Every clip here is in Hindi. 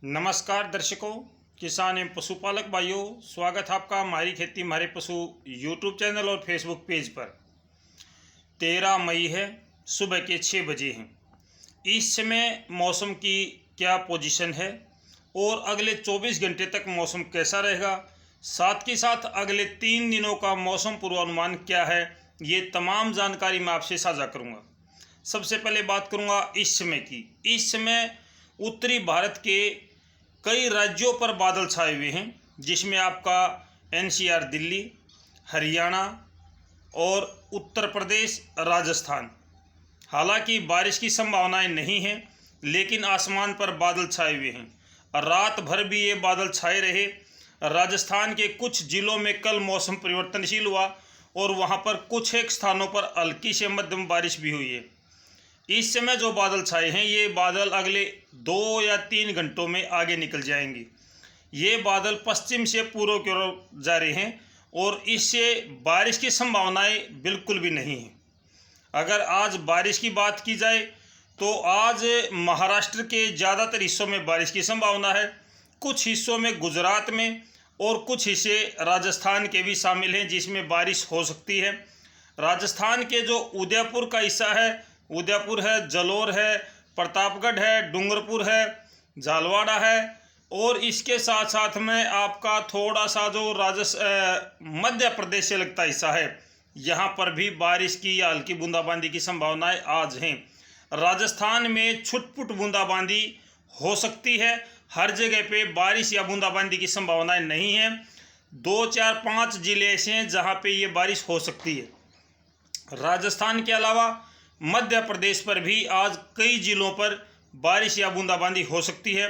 नमस्कार दर्शकों, किसान एवं पशुपालक भाइयों, स्वागत है आपका हमारी खेती हमारे पशु यूट्यूब चैनल और फेसबुक पेज पर। 13 मई है, सुबह के 6 बजे हैं। इस समय मौसम की क्या पोजीशन है और अगले 24 घंटे तक मौसम कैसा रहेगा, साथ ही साथ अगले 3 दिनों का मौसम पूर्वानुमान क्या है, ये तमाम जानकारी मैं आपसे साझा करूँगा। सबसे पहले बात करूँगा इस समय की। इस समय उत्तरी भारत के कई राज्यों पर बादल छाए हुए हैं, जिसमें आपका एनसीआर दिल्ली, हरियाणा और उत्तर प्रदेश, राजस्थान। हालांकि बारिश की संभावनाएं नहीं हैं, लेकिन आसमान पर बादल छाए हुए हैं। रात भर भी ये बादल छाए रहे। राजस्थान के कुछ जिलों में कल मौसम परिवर्तनशील हुआ और वहां पर कुछ एक स्थानों पर हल्की से मध्यम बारिश भी हुई है। इस समय जो बादल छाए हैं, ये बादल अगले 2 या 3 घंटों में आगे निकल जाएंगे। ये बादल पश्चिम से पूर्व की ओर जा रहे हैं और इससे बारिश की संभावनाएं बिल्कुल भी नहीं हैं। अगर आज बारिश की बात की जाए तो आज महाराष्ट्र के ज़्यादातर हिस्सों में बारिश की संभावना है। कुछ हिस्सों में गुजरात में और कुछ हिस्से राजस्थान के भी शामिल हैं, जिसमें बारिश हो सकती है। राजस्थान के जो उदयपुर का हिस्सा है, उदयपुर है, जलोर है, प्रतापगढ़ है, डूंगरपुर है, झालवाड़ा है और इसके साथ साथ में आपका थोड़ा सा जो मध्य प्रदेश से लगता हिस्सा है, यहाँ पर भी बारिश की या हल्की बूंदाबांदी की संभावनाएं आज हैं। राजस्थान में छुटपुट बूंदाबांदी हो सकती है। हर जगह पे बारिश या बूंदाबांदी की संभावनाएं नहीं है। 2, 4, 5 जिले ऐसे हैं जहाँ पे ये बारिश हो सकती है। राजस्थान के अलावा मध्य प्रदेश पर भी आज कई जिलों पर बारिश या बूंदाबांदी हो सकती है।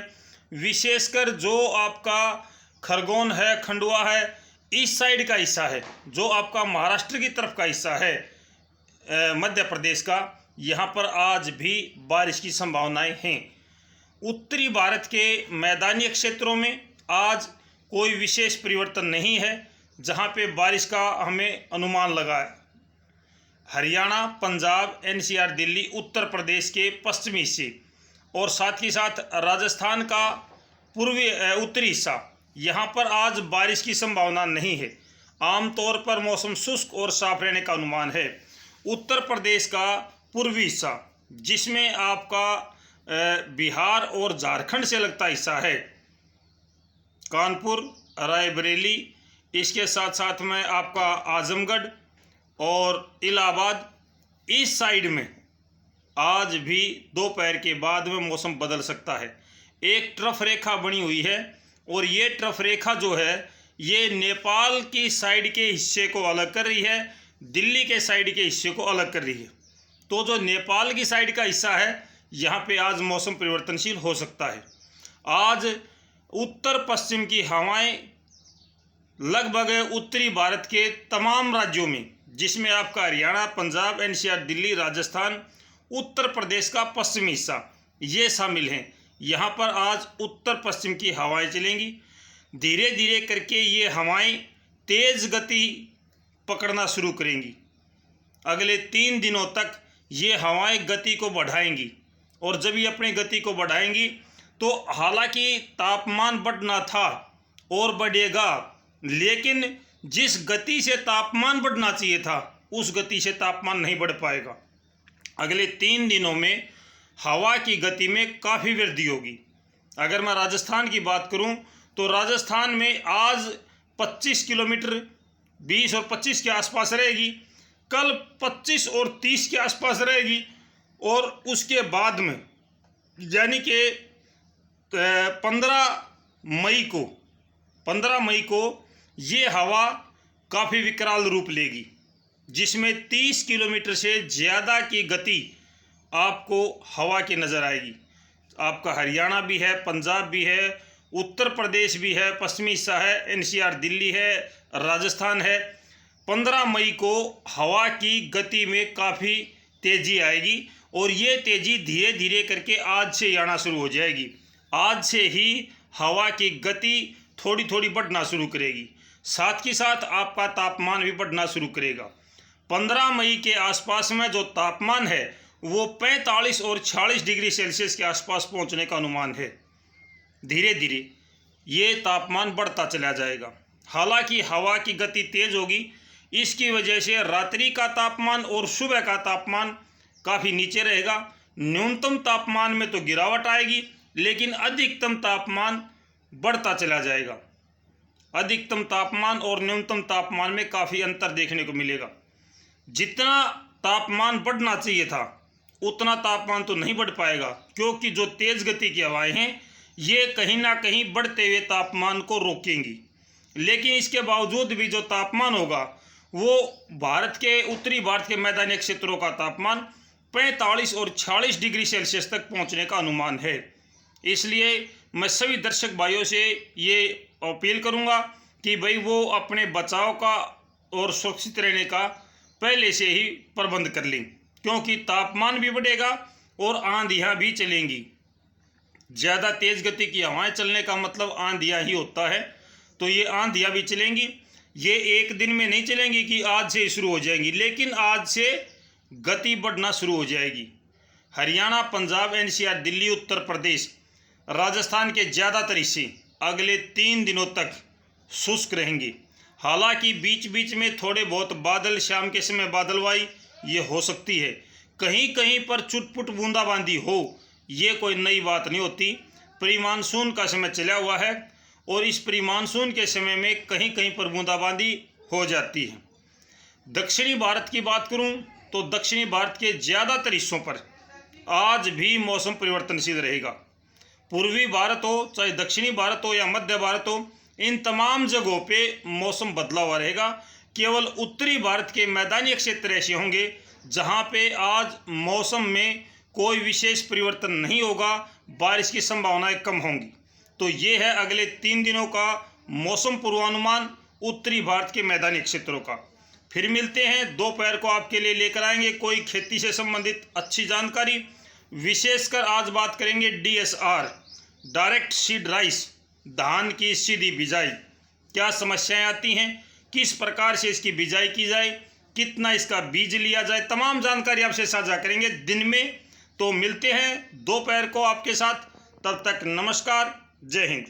विशेषकर जो आपका खरगोन है, खंडवा है, इस साइड का हिस्सा है, जो आपका महाराष्ट्र की तरफ का हिस्सा है मध्य प्रदेश का, यहाँ पर आज भी बारिश की संभावनाएं हैं। उत्तरी भारत के मैदानी क्षेत्रों में आज कोई विशेष परिवर्तन नहीं है, जहाँ पे बारिश का हमें अनुमान लगा है। हरियाणा, पंजाब, एनसीआर दिल्ली, उत्तर प्रदेश के पश्चिमी हिस्से और साथ ही साथ राजस्थान का पूर्वी उत्तरी हिस्सा, यहाँ पर आज बारिश की संभावना नहीं है। आमतौर पर मौसम शुष्क और साफ रहने का अनुमान है। उत्तर प्रदेश का पूर्वी हिस्सा, जिसमें आपका बिहार और झारखंड से लगता हिस्सा है, कानपुर, रायबरेली, इसके साथ साथ में आपका आजमगढ़ और इलाहाबाद, इस साइड में आज भी दोपहर के बाद में मौसम बदल सकता है। एक ट्रफ रेखा बनी हुई है और ये ट्रफ रेखा जो है, ये नेपाल की साइड के हिस्से को अलग कर रही है, दिल्ली के साइड के हिस्से को अलग कर रही है। तो जो नेपाल की साइड का हिस्सा है, यहाँ पे आज मौसम परिवर्तनशील हो सकता है। आज उत्तर पश्चिम की हवाएं लगभग उत्तरी भारत के तमाम राज्यों में, जिसमें आपका हरियाणा, पंजाब, एनसीआर दिल्ली, राजस्थान, उत्तर प्रदेश का पश्चिमी हिस्सा, ये शामिल हैं। यहाँ पर आज उत्तर पश्चिम की हवाएं चलेंगी। धीरे धीरे करके ये हवाएं तेज़ गति पकड़ना शुरू करेंगी। अगले 3 दिनों तक ये हवाएं गति को बढ़ाएंगी और जब ये अपनी गति को बढ़ाएंगी तो हालांकि तापमान बढ़ना था और बढ़ेगा, लेकिन जिस गति से तापमान बढ़ना चाहिए था, उस गति से तापमान नहीं बढ़ पाएगा। अगले 3 दिनों में हवा की गति में काफ़ी वृद्धि होगी। अगर मैं राजस्थान की बात करूं तो राजस्थान में आज 25 किलोमीटर 20 और 25 के आसपास रहेगी, कल 25 और 30 के आसपास रहेगी और उसके बाद में यानी कि 15 मई को ये हवा काफ़ी विकराल रूप लेगी, जिसमें 30 किलोमीटर से ज़्यादा की गति आपको हवा की नज़र आएगी। आपका हरियाणा भी है, पंजाब भी है, उत्तर प्रदेश भी है, पश्चिमी हिस्सा है, एनसीआर दिल्ली है, राजस्थान है। 15 मई को हवा की गति में काफ़ी तेज़ी आएगी और ये तेज़ी धीरे धीरे करके आज से आना शुरू हो जाएगी। आज से ही हवा की गति थोड़ी थोड़ी बढ़ना शुरू करेगी, साथ ही साथ आपका तापमान भी बढ़ना शुरू करेगा। 15 मई के आसपास में जो तापमान है वो 45 और 46 डिग्री सेल्सियस के आसपास पहुंचने का अनुमान है। धीरे धीरे ये तापमान बढ़ता चला जाएगा। हालांकि हवा की गति तेज होगी, इसकी वजह से रात्रि का तापमान और सुबह का तापमान काफ़ी नीचे रहेगा। न्यूनतम तापमान में तो गिरावट आएगी, लेकिन अधिकतम तापमान बढ़ता चला जाएगा। अधिकतम तापमान और न्यूनतम तापमान में काफ़ी अंतर देखने को मिलेगा। जितना तापमान बढ़ना चाहिए था उतना तापमान तो नहीं बढ़ पाएगा, क्योंकि जो तेज़ गति की हवाएं हैं ये कहीं ना कहीं बढ़ते हुए तापमान को रोकेंगी। लेकिन इसके बावजूद भी जो तापमान होगा वो भारत के उत्तरी भारत के मैदानी क्षेत्रों का तापमान 45 और 46 डिग्री सेल्सियस तक पहुंचने का अनुमान है। इसलिए मैं सभी दर्शक भाइयों से ये अपील करूंगा कि भाई वो अपने बचाव का और सुरक्षित रहने का पहले से ही प्रबंध कर लें, क्योंकि तापमान भी बढ़ेगा और आंधियाँ भी चलेंगी। ज़्यादा तेज़ गति की हवाएं चलने का मतलब आंधियाँ ही होता है, तो ये आंधियाँ भी चलेंगी। ये एक दिन में नहीं चलेंगी कि आज से शुरू हो जाएंगी, लेकिन आज से गति बढ़ना शुरू हो जाएगी। हरियाणा, पंजाब, एनसीआर, दिल्ली, उत्तर प्रदेश, राजस्थान के ज़्यादातर हिस्से अगले 3 दिनों तक शुष्क रहेंगे। हालांकि बीच बीच में थोड़े बहुत बादल, शाम के समय बादलवाई ये हो सकती है। कहीं कहीं पर चुटपुट बूंदाबांदी हो, ये कोई नई बात नहीं होती। प्री मानसून का समय चला हुआ है और इस प्री मानसून के समय में कहीं कहीं पर बूंदाबांदी हो जाती है। दक्षिणी भारत की बात करूं तो दक्षिणी भारत के ज़्यादातर हिस्सों पर आज भी मौसम परिवर्तनशील रहेगा। पूर्वी भारत हो, चाहे दक्षिणी भारत हो या मध्य भारत हो, इन तमाम जगहों पे मौसम बदला हुआ रहेगा। केवल उत्तरी भारत के मैदानी क्षेत्र ऐसे होंगे जहां पे आज मौसम में कोई विशेष परिवर्तन नहीं होगा, बारिश की संभावनाएं कम होंगी। तो ये है अगले 3 दिनों का मौसम पूर्वानुमान उत्तरी भारत के मैदानी क्षेत्रों का। फिर मिलते हैं, दोपहर को आपके लिए लेकर आएंगे कोई खेती से संबंधित अच्छी जानकारी। विशेषकर आज बात करेंगे DSR, डायरेक्ट सीड राइस, धान की सीधी बिजाई। क्या समस्याएं आती हैं, किस प्रकार से इसकी बिजाई की जाए, कितना इसका बीज लिया जाए, तमाम जानकारी आपसे साझा करेंगे दिन में। तो मिलते हैं दोपहर को आपके साथ, तब तक नमस्कार, जय हिंद।